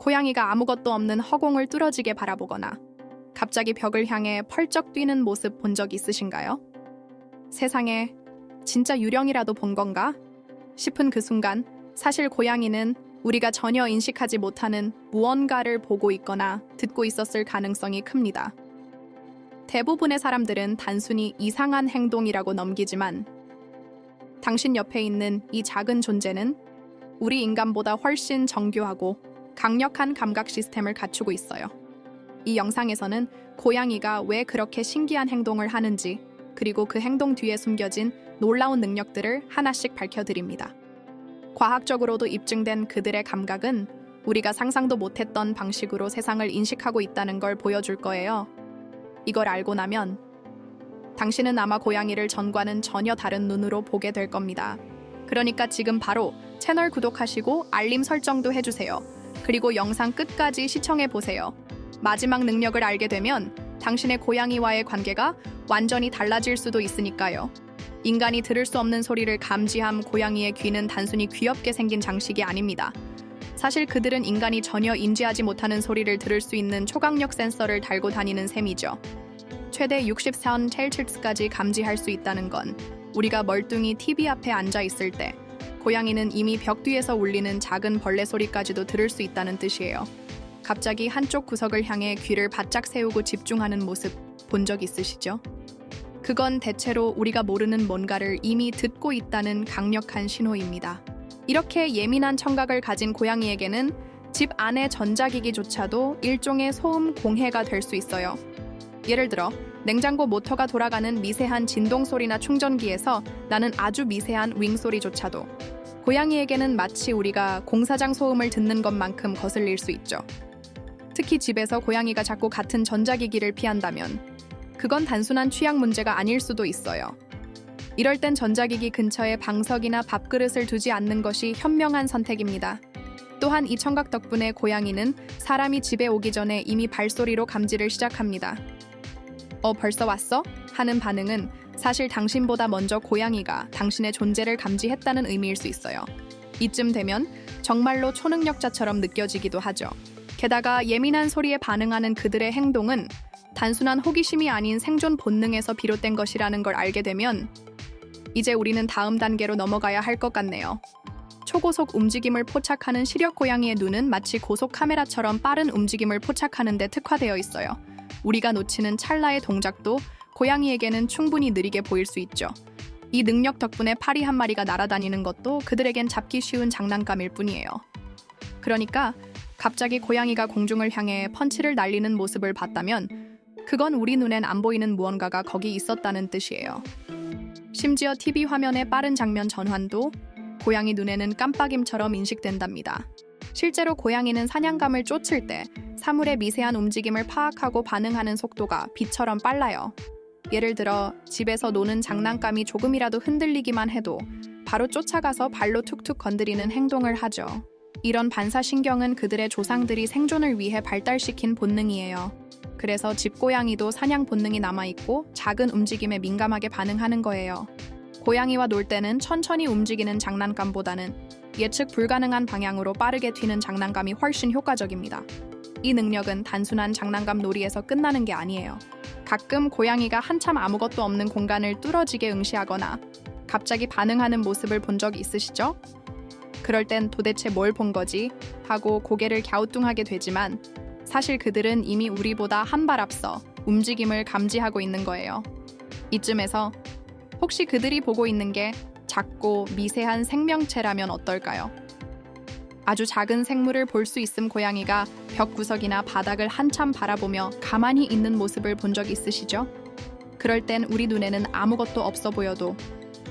고양이가 아무것도 없는 허공을 뚫어지게 바라보거나 갑자기 벽을 향해 펄쩍 뛰는 모습 본 적 있으신가요? 세상에, 진짜 유령이라도 본 건가? 싶은 그 순간, 사실 고양이는 우리가 전혀 인식하지 못하는 무언가를 보고 있거나 듣고 있었을 가능성이 큽니다. 대부분의 사람들은 단순히 이상한 행동이라고 넘기지만 당신 옆에 있는 이 작은 존재는 우리 인간보다 훨씬 정교하고 강력한 감각 시스템을 갖추고 있어요. 이 영상에서는 고양이가 왜 그렇게 신기한 행동을 하는지, 그리고 그 행동 뒤에 숨겨진 놀라운 능력들을 하나씩 밝혀드립니다. 과학적으로도 입증된 그들의 감각은 우리가 상상도 못했던 방식으로 세상을 인식하고 있다는 걸 보여줄 거예요. 이걸 알고 나면 당신은 아마 고양이를 전과는 전혀 다른 눈으로 보게 될 겁니다. 그러니까 지금 바로 채널 구독하시고 알림 설정도 해주세요. 그리고 영상 끝까지 시청해보세요. 마지막 능력을 알게 되면 당신의 고양이와의 관계가 완전히 달라질 수도 있으니까요. 인간이 들을 수 없는 소리를 감지함. 고양이의 귀는 단순히 귀엽게 생긴 장식이 아닙니다. 사실 그들은 인간이 전혀 인지하지 못하는 소리를 들을 수 있는 초강력 센서를 달고 다니는 셈이죠. 최대 64Hz까지 감지할 수 있다는 건 우리가 멀뚱히 TV 앞에 앉아 있을 때 고양이는 이미 벽 뒤에서 울리는 작은 벌레 소리까지도 들을 수 있다는 뜻이에요. 갑자기 한쪽 구석을 향해 귀를 바짝 세우고 집중하는 모습 본 적 있으시죠? 그건 대체로 우리가 모르는 뭔가를 이미 듣고 있다는 강력한 신호입니다. 이렇게 예민한 청각을 가진 고양이에게는 집 안의 전자기기조차도 일종의 소음 공해가 될 수 있어요. 예를 들어 냉장고 모터가 돌아가는 미세한 진동 소리나 충전기에서 나는 아주 미세한 윙 소리조차도 고양이에게는 마치 우리가 공사장 소음을 듣는 것만큼 거슬릴 수 있죠. 특히 집에서 고양이가 자꾸 같은 전자기기를 피한다면 그건 단순한 취향 문제가 아닐 수도 있어요. 이럴 땐 전자기기 근처에 방석이나 밥그릇을 두지 않는 것이 현명한 선택입니다. 또한 이 청각 덕분에 고양이는 사람이 집에 오기 전에 이미 발소리로 감지를 시작합니다. 벌써 왔어? 하는 반응은 사실 당신보다 먼저 고양이가 당신의 존재를 감지했다는 의미일 수 있어요. 이쯤 되면 정말로 초능력자처럼 느껴지기도 하죠. 게다가 예민한 소리에 반응하는 그들의 행동은 단순한 호기심이 아닌 생존 본능에서 비롯된 것이라는 걸 알게 되면 이제 우리는 다음 단계로 넘어가야 할 것 같네요. 초고속 움직임을 포착하는 시력 고양이의 눈은 마치 고속 카메라처럼 빠른 움직임을 포착하는 데 특화되어 있어요. 우리가 놓치는 찰나의 동작도 고양이에게는 충분히 느리게 보일 수 있죠. 이 능력 덕분에 파리 한 마리가 날아다니는 것도 그들에겐 잡기 쉬운 장난감일 뿐이에요. 그러니까 갑자기 고양이가 공중을 향해 펀치를 날리는 모습을 봤다면 그건 우리 눈엔 안 보이는 무언가가 거기 있었다는 뜻이에요. 심지어 TV 화면의 빠른 장면 전환도 고양이 눈에는 깜빡임처럼 인식된답니다. 실제로 고양이는 사냥감을 쫓을 때 사물의 미세한 움직임을 파악하고 반응하는 속도가 빛처럼 빨라요. 예를 들어 집에서 노는 장난감이 조금이라도 흔들리기만 해도 바로 쫓아가서 발로 툭툭 건드리는 행동을 하죠. 이런 반사신경은 그들의 조상들이 생존을 위해 발달시킨 본능이에요. 그래서 집고양이도 사냥 본능이 남아있고 작은 움직임에 민감하게 반응하는 거예요. 고양이와 놀 때는 천천히 움직이는 장난감보다는 예측 불가능한 방향으로 빠르게 튀는 장난감이 훨씬 효과적입니다. 이 능력은 단순한 장난감 놀이에서 끝나는 게 아니에요. 가끔 고양이가 한참 아무것도 없는 공간을 뚫어지게 응시하거나 갑자기 반응하는 모습을 본 적 있으시죠? 그럴 땐 도대체 뭘 본 거지? 하고 고개를 갸우뚱하게 되지만 사실 그들은 이미 우리보다 한 발 앞서 움직임을 감지하고 있는 거예요. 이쯤에서 혹시 그들이 보고 있는 게 작고 미세한 생명체라면 어떨까요? 아주 작은 생물을 볼 수 있음. 고양이가 벽 구석이나 바닥을 한참 바라보며 가만히 있는 모습을 본 적 있으시죠? 그럴 땐 우리 눈에는 아무것도 없어 보여도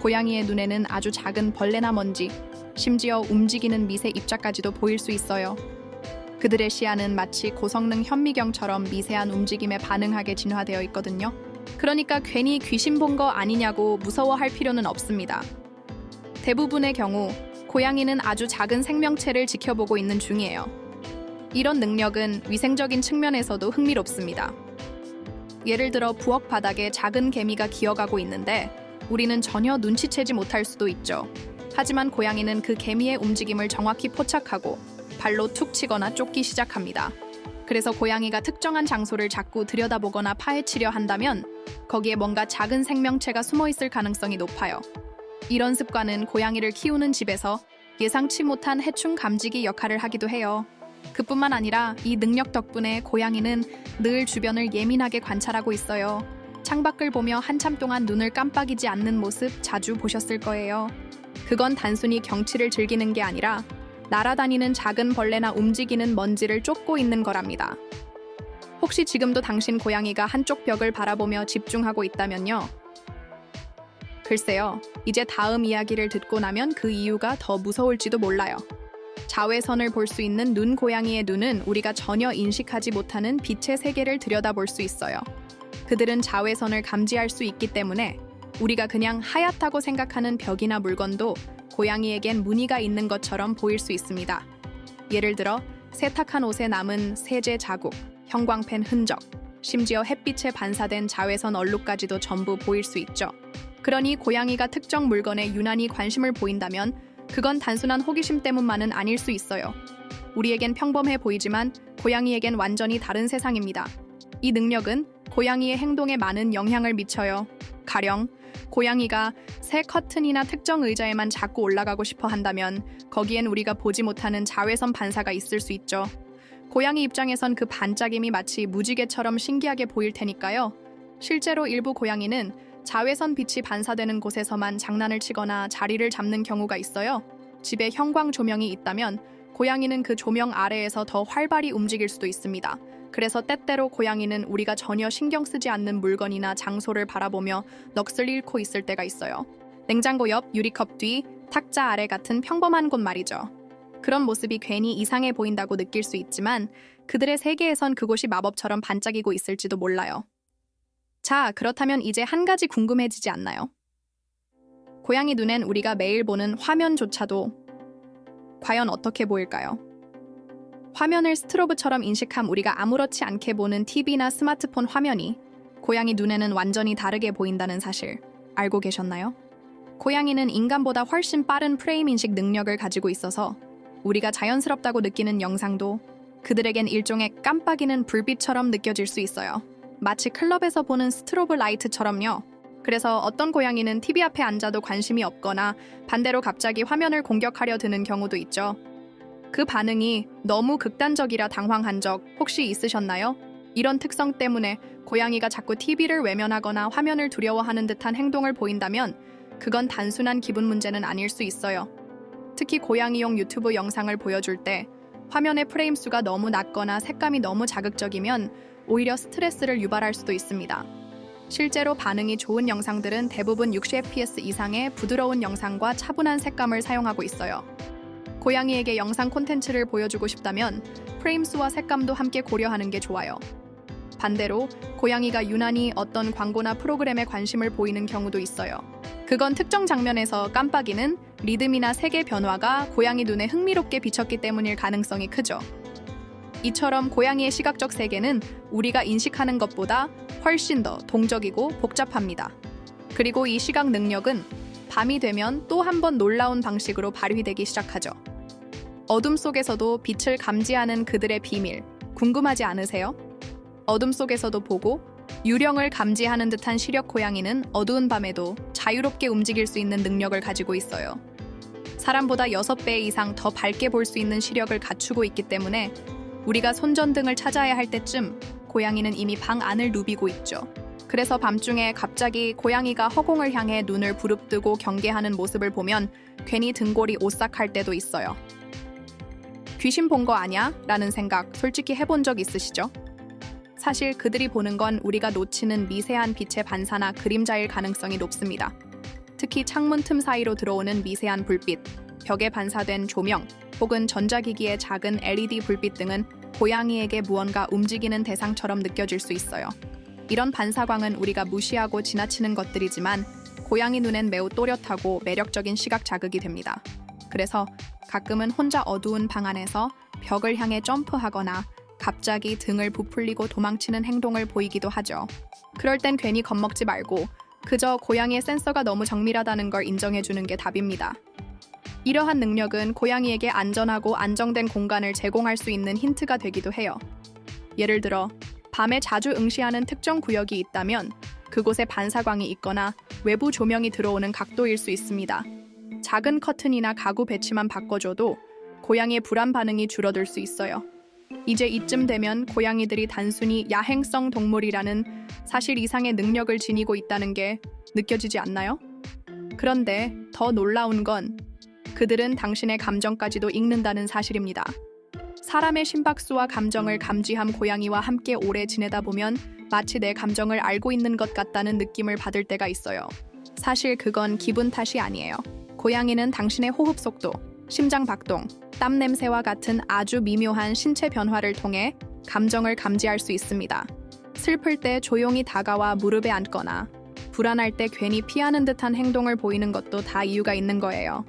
고양이의 눈에는 아주 작은 벌레나 먼지, 심지어 움직이는 미세 입자까지도 보일 수 있어요. 그들의 시야는 마치 고성능 현미경처럼 미세한 움직임에 반응하게 진화되어 있거든요. 그러니까 괜히 귀신 본 거 아니냐고 무서워할 필요는 없습니다. 대부분의 경우 고양이는 아주 작은 생명체를 지켜보고 있는 중이에요. 이런 능력은 위생적인 측면에서도 흥미롭습니다. 예를 들어 부엌 바닥에 작은 개미가 기어가고 있는데 우리는 전혀 눈치채지 못할 수도 있죠. 하지만 고양이는 그 개미의 움직임을 정확히 포착하고 발로 툭 치거나 쫓기 시작합니다. 그래서 고양이가 특정한 장소를 자꾸 들여다보거나 파헤치려 한다면 거기에 뭔가 작은 생명체가 숨어 있을 가능성이 높아요. 이런 습관은 고양이를 키우는 집에서 예상치 못한 해충 감지기 역할을 하기도 해요. 그뿐만 아니라 이 능력 덕분에 고양이는 늘 주변을 예민하게 관찰하고 있어요. 창밖을 보며 한참 동안 눈을 깜빡이지 않는 모습 자주 보셨을 거예요. 그건 단순히 경치를 즐기는 게 아니라 날아다니는 작은 벌레나 움직이는 먼지를 쫓고 있는 거랍니다. 혹시 지금도 당신 고양이가 한쪽 벽을 바라보며 집중하고 있다면요? 글쎄요, 이제 다음 이야기를 듣고 나면 그 이유가 더 무서울지도 몰라요. 자외선을 볼 수 있는 눈 고양이의 눈은 우리가 전혀 인식하지 못하는 빛의 세계를 들여다볼 수 있어요. 그들은 자외선을 감지할 수 있기 때문에 우리가 그냥 하얗다고 생각하는 벽이나 물건도 고양이에겐 무늬가 있는 것처럼 보일 수 있습니다. 예를 들어 세탁한 옷에 남은 세제 자국, 형광펜 흔적, 심지어 햇빛에 반사된 자외선 얼룩까지도 전부 보일 수 있죠. 그러니 고양이가 특정 물건에 유난히 관심을 보인다면 그건 단순한 호기심 때문만은 아닐 수 있어요. 우리에겐 평범해 보이지만 고양이에겐 완전히 다른 세상입니다. 이 능력은 고양이의 행동에 많은 영향을 미쳐요. 가령 고양이가 새 커튼이나 특정 의자에만 자꾸 올라가고 싶어 한다면 거기엔 우리가 보지 못하는 자외선 반사가 있을 수 있죠. 고양이 입장에선 그 반짝임이 마치 무지개처럼 신기하게 보일 테니까요. 실제로 일부 고양이는 자외선 빛이 반사되는 곳에서만 장난을 치거나 자리를 잡는 경우가 있어요. 집에 형광 조명이 있다면 고양이는 그 조명 아래에서 더 활발히 움직일 수도 있습니다. 그래서 때때로 고양이는 우리가 전혀 신경 쓰지 않는 물건이나 장소를 바라보며 넋을 잃고 있을 때가 있어요. 냉장고 옆, 유리컵 뒤, 탁자 아래 같은 평범한 곳 말이죠. 그런 모습이 괜히 이상해 보인다고 느낄 수 있지만 그들의 세계에선 그곳이 마법처럼 반짝이고 있을지도 몰라요. 자, 그렇다면 이제 한 가지 궁금해지지 않나요? 고양이 눈엔 우리가 매일 보는 화면조차도 과연 어떻게 보일까요? 화면을 스트로브처럼 인식함 우리가 아무렇지 않게 보는 TV나 스마트폰 화면이 고양이 눈에는 완전히 다르게 보인다는 사실 알고 계셨나요? 고양이는 인간보다 훨씬 빠른 프레임 인식 능력을 가지고 있어서 우리가 자연스럽다고 느끼는 영상도 그들에겐 일종의 깜빡이는 불빛처럼 느껴질 수 있어요. 마치 클럽에서 보는 스트로브 라이트처럼요. 그래서 어떤 고양이는 TV 앞에 앉아도 관심이 없거나 반대로 갑자기 화면을 공격하려 드는 경우도 있죠. 그 반응이 너무 극단적이라 당황한 적 혹시 있으셨나요? 이런 특성 때문에 고양이가 자꾸 TV를 외면하거나 화면을 두려워하는 듯한 행동을 보인다면 그건 단순한 기분 문제는 아닐 수 있어요. 특히 고양이용 유튜브 영상을 보여줄 때 화면의 프레임 수가 너무 낮거나 색감이 너무 자극적이면 오히려 스트레스를 유발할 수도 있습니다. 실제로 반응이 좋은 영상들은 대부분 60fps 이상의 부드러운 영상과 차분한 색감을 사용하고 있어요. 고양이에게 영상 콘텐츠를 보여주고 싶다면 프레임 수와 색감도 함께 고려하는 게 좋아요. 반대로 고양이가 유난히 어떤 광고나 프로그램에 관심을 보이는 경우도 있어요. 그건 특정 장면에서 깜빡이는 리듬이나 색의 변화가 고양이 눈에 흥미롭게 비쳤기 때문일 가능성이 크죠. 이처럼 고양이의 시각적 세계는 우리가 인식하는 것보다 훨씬 더 동적이고 복잡합니다. 그리고 이 시각 능력은 밤이 되면 또 한 번 놀라운 방식으로 발휘되기 시작하죠. 어둠 속에서도 빛을 감지하는 그들의 비밀, 궁금하지 않으세요? 어둠 속에서도 보고 유령을 감지하는 듯한 시력 고양이는 어두운 밤에도 자유롭게 움직일 수 있는 능력을 가지고 있어요. 사람보다 6배 이상 더 밝게 볼 수 있는 시력을 갖추고 있기 때문에 우리가 손전등을 찾아야 할 때쯤 고양이는 이미 방 안을 누비고 있죠. 그래서 밤중에 갑자기 고양이가 허공을 향해 눈을 부릅뜨고 경계하는 모습을 보면 괜히 등골이 오싹할 때도 있어요. 귀신 본 거 아냐? 라는 생각 솔직히 해본 적 있으시죠? 사실 그들이 보는 건 우리가 놓치는 미세한 빛의 반사나 그림자일 가능성이 높습니다. 특히 창문 틈 사이로 들어오는 미세한 불빛, 벽에 반사된 조명, 혹은 전자기기의 작은 LED 불빛 등은 고양이에게 무언가 움직이는 대상처럼 느껴질 수 있어요. 이런 반사광은 우리가 무시하고 지나치는 것들이지만 고양이 눈엔 매우 또렷하고 매력적인 시각 자극이 됩니다. 그래서 가끔은 혼자 어두운 방 안에서 벽을 향해 점프하거나 갑자기 등을 부풀리고 도망치는 행동을 보이기도 하죠. 그럴 땐 괜히 겁먹지 말고 그저 고양이의 센서가 너무 정밀하다는 걸 인정해주는 게 답입니다. 이러한 능력은 고양이에게 안전하고 안정된 공간을 제공할 수 있는 힌트가 되기도 해요. 예를 들어 밤에 자주 응시하는 특정 구역이 있다면 그곳에 반사광이 있거나 외부 조명이 들어오는 각도일 수 있습니다. 작은 커튼이나 가구 배치만 바꿔줘도 고양이의 불안 반응이 줄어들 수 있어요. 이제 이쯤 되면 고양이들이 단순히 야행성 동물이라는 사실 이상의 능력을 지니고 있다는 게 느껴지지 않나요? 그런데 더 놀라운 건 그들은 당신의 감정까지도 읽는다는 사실입니다. 사람의 심박수와 감정을 감지한 고양이와 함께 오래 지내다 보면 마치 내 감정을 알고 있는 것 같다는 느낌을 받을 때가 있어요. 사실 그건 기분 탓이 아니에요. 고양이는 당신의 호흡 속도, 심장 박동, 땀 냄새와 같은 아주 미묘한 신체 변화를 통해 감정을 감지할 수 있습니다. 슬플 때 조용히 다가와 무릎에 앉거나 불안할 때 괜히 피하는 듯한 행동을 보이는 것도 다 이유가 있는 거예요.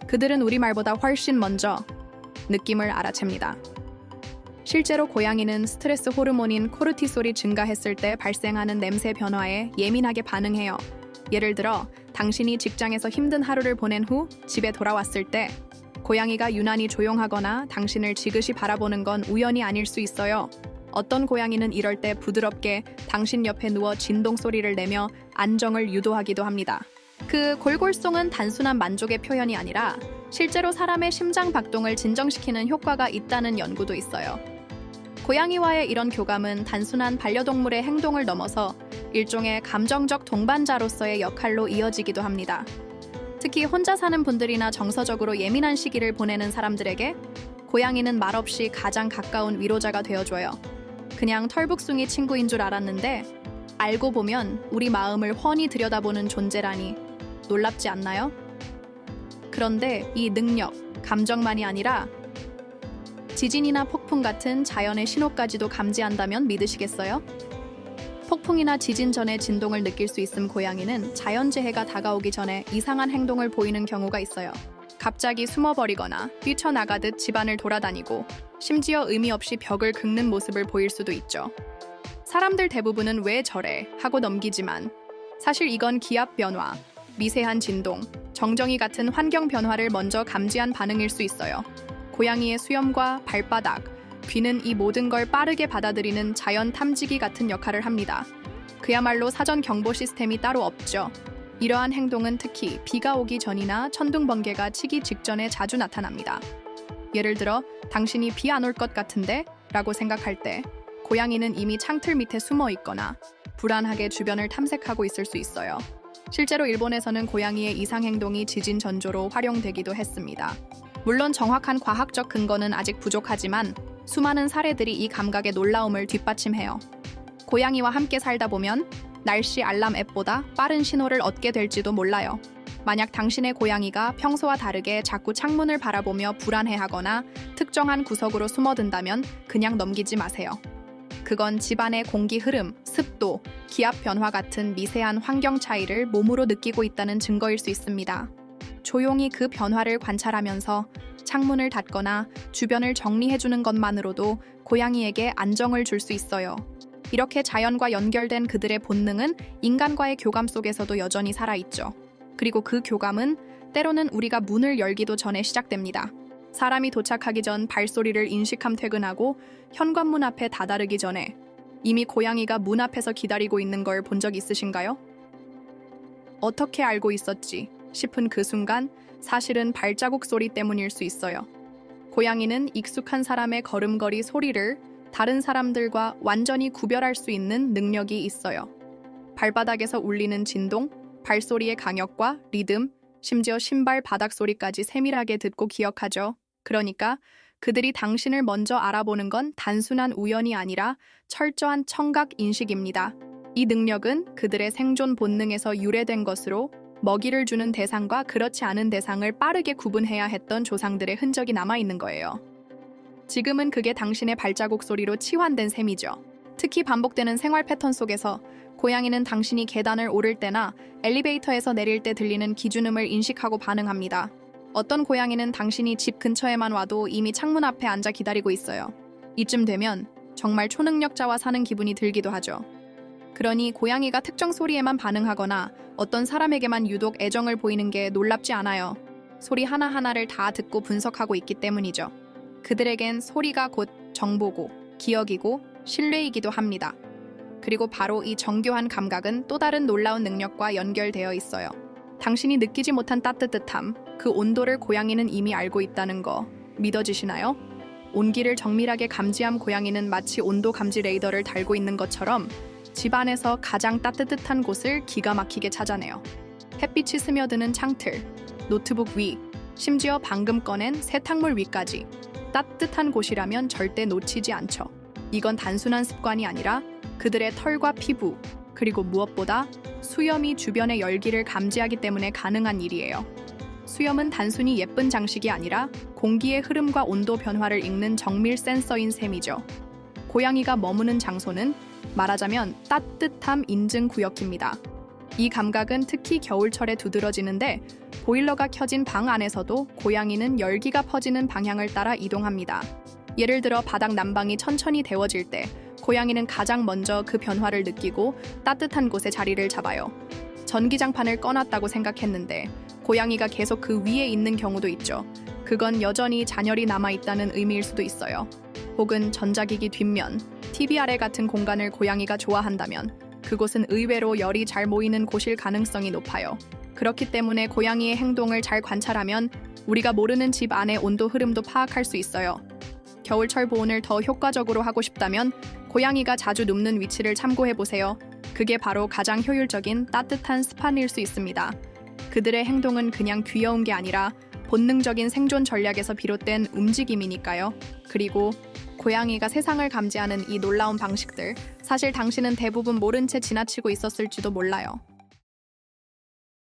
그들은 우리말보다 훨씬 먼저 느낌을 알아챕니다. 실제로 고양이는 스트레스 호르몬인 코르티솔이 증가했을 때 발생하는 냄새 변화에 예민하게 반응해요. 예를 들어 당신이 직장에서 힘든 하루를 보낸 후 집에 돌아왔을 때 고양이가 유난히 조용하거나 당신을 지그시 바라보는 건 우연이 아닐 수 있어요. 어떤 고양이는 이럴 때 부드럽게 당신 옆에 누워 진동 소리를 내며 안정을 유도하기도 합니다. 그 골골송은 단순한 만족의 표현이 아니라 실제로 사람의 심장 박동을 진정시키는 효과가 있다는 연구도 있어요. 고양이와의 이런 교감은 단순한 반려동물의 행동을 넘어서 일종의 감정적 동반자로서의 역할로 이어지기도 합니다. 특히 혼자 사는 분들이나 정서적으로 예민한 시기를 보내는 사람들에게 고양이는 말없이 가장 가까운 위로자가 되어줘요. 그냥 털북숭이 친구인 줄 알았는데 알고 보면 우리 마음을 훤히 들여다보는 존재라니 놀랍지 않나요? 그런데 이 능력, 감정만이 아니라 지진이나 폭풍 같은 자연의 신호까지도 감지한다면 믿으시겠어요? 폭풍이나 지진 전에 진동을 느낄 수 있음 고양이는 자연재해가 다가오기 전에 이상한 행동을 보이는 경우가 있어요. 갑자기 숨어버리거나 뛰쳐나가듯 집안을 돌아다니고 심지어 의미 없이 벽을 긁는 모습을 보일 수도 있죠. 사람들 대부분은 왜 저래 하고 넘기지만 사실 이건 기압 변화, 미세한 진동, 정전기 같은 환경 변화를 먼저 감지한 반응일 수 있어요. 고양이의 수염과 발바닥, 귀는 이 모든 걸 빠르게 받아들이는 자연 탐지기 같은 역할을 합니다. 그야말로 사전 경보 시스템이 따로 없죠. 이러한 행동은 특히 비가 오기 전이나 천둥 번개가 치기 직전에 자주 나타납니다. 예를 들어 당신이 비 안 올 것 같은데? 라고 생각할 때 고양이는 이미 창틀 밑에 숨어 있거나 불안하게 주변을 탐색하고 있을 수 있어요. 실제로 일본에서는 고양이의 이상 행동이 지진 전조로 활용되기도 했습니다. 물론 정확한 과학적 근거는 아직 부족하지만 수많은 사례들이 이 감각의 놀라움을 뒷받침해요. 고양이와 함께 살다 보면 날씨 알람 앱보다 빠른 신호를 얻게 될지도 몰라요. 만약 당신의 고양이가 평소와 다르게 자꾸 창문을 바라보며 불안해하거나 특정한 구석으로 숨어든다면 그냥 넘기지 마세요. 그건 집안의 공기 흐름, 습도, 기압 변화 같은 미세한 환경 차이를 몸으로 느끼고 있다는 증거일 수 있습니다. 조용히 그 변화를 관찰하면서 창문을 닫거나 주변을 정리해주는 것만으로도 고양이에게 안정을 줄 수 있어요. 이렇게 자연과 연결된 그들의 본능은 인간과의 교감 속에서도 여전히 살아있죠. 그리고 그 교감은 때로는 우리가 문을 열기도 전에 시작됩니다. 사람이 도착하기 전 발소리를 인식함 퇴근하고 현관문 앞에 다다르기 전에 이미 고양이가 문 앞에서 기다리고 있는 걸 본 적 있으신가요? 어떻게 알고 있었지 싶은 그 순간 사실은 발자국 소리 때문일 수 있어요. 고양이는 익숙한 사람의 걸음걸이 소리를 다른 사람들과 완전히 구별할 수 있는 능력이 있어요. 발바닥에서 울리는 진동, 발소리의 강역과 리듬, 심지어 신발 바닥 소리까지 세밀하게 듣고 기억하죠. 그러니까 그들이 당신을 먼저 알아보는 건 단순한 우연이 아니라 철저한 청각 인식입니다. 이 능력은 그들의 생존 본능에서 유래된 것으로 먹이를 주는 대상과 그렇지 않은 대상을 빠르게 구분해야 했던 조상들의 흔적이 남아있는 거예요. 지금은 그게 당신의 발자국 소리로 치환된 셈이죠. 특히 반복되는 생활 패턴 속에서 고양이는 당신이 계단을 오를 때나 엘리베이터에서 내릴 때 들리는 기준음을 인식하고 반응합니다. 어떤 고양이는 당신이 집 근처에만 와도 이미 창문 앞에 앉아 기다리고 있어요. 이쯤 되면 정말 초능력자와 사는 기분이 들기도 하죠. 그러니 고양이가 특정 소리에만 반응하거나 어떤 사람에게만 유독 애정을 보이는 게 놀랍지 않아요. 소리 하나하나를 다 듣고 분석하고 있기 때문이죠. 그들에겐 소리가 곧 정보고 기억이고 신뢰이기도 합니다. 그리고 바로 이 정교한 감각은 또 다른 놀라운 능력과 연결되어 있어요. 당신이 느끼지 못한 따뜻함, 그 온도를 고양이는 이미 알고 있다는 거 믿어지시나요? 온기를 정밀하게 감지함. 고양이는 마치 온도 감지 레이더를 달고 있는 것처럼 집 안에서 가장 따뜻한 곳을 기가 막히게 찾아내요. 햇빛이 스며드는 창틀, 노트북 위, 심지어 방금 꺼낸 세탁물 위까지 따뜻한 곳이라면 절대 놓치지 않죠. 이건 단순한 습관이 아니라 그들의 털과 피부, 그리고 무엇보다 수염이 주변의 열기를 감지하기 때문에 가능한 일이에요. 수염은 단순히 예쁜 장식이 아니라 공기의 흐름과 온도 변화를 읽는 정밀 센서인 셈이죠. 고양이가 머무는 장소는 말하자면 따뜻함 인증 구역입니다. 이 감각은 특히 겨울철에 두드러지는데 보일러가 켜진 방 안에서도 고양이는 열기가 퍼지는 방향을 따라 이동합니다. 예를 들어 바닥 난방이 천천히 데워질 때 고양이는 가장 먼저 그 변화를 느끼고 따뜻한 곳에 자리를 잡아요. 전기장판을 꺼놨다고 생각했는데 고양이가 계속 그 위에 있는 경우도 있죠. 그건 여전히 잔열이 남아있다는 의미일 수도 있어요. 혹은 전자기기 뒷면, TV 아래 같은 공간을 고양이가 좋아한다면 그곳은 의외로 열이 잘 모이는 곳일 가능성이 높아요. 그렇기 때문에 고양이의 행동을 잘 관찰하면 우리가 모르는 집 안의 온도 흐름도 파악할 수 있어요. 겨울철 보온을 더 효과적으로 하고 싶다면 고양이가 자주 눕는 위치를 참고해보세요. 그게 바로 가장 효율적인 따뜻한 스판일 수 있습니다. 그들의 행동은 그냥 귀여운 게 아니라 본능적인 생존 전략에서 비롯된 움직임이니까요. 그리고 고양이가 세상을 감지하는 이 놀라운 방식들, 사실 당신은 대부분 모른 채 지나치고 있었을지도 몰라요.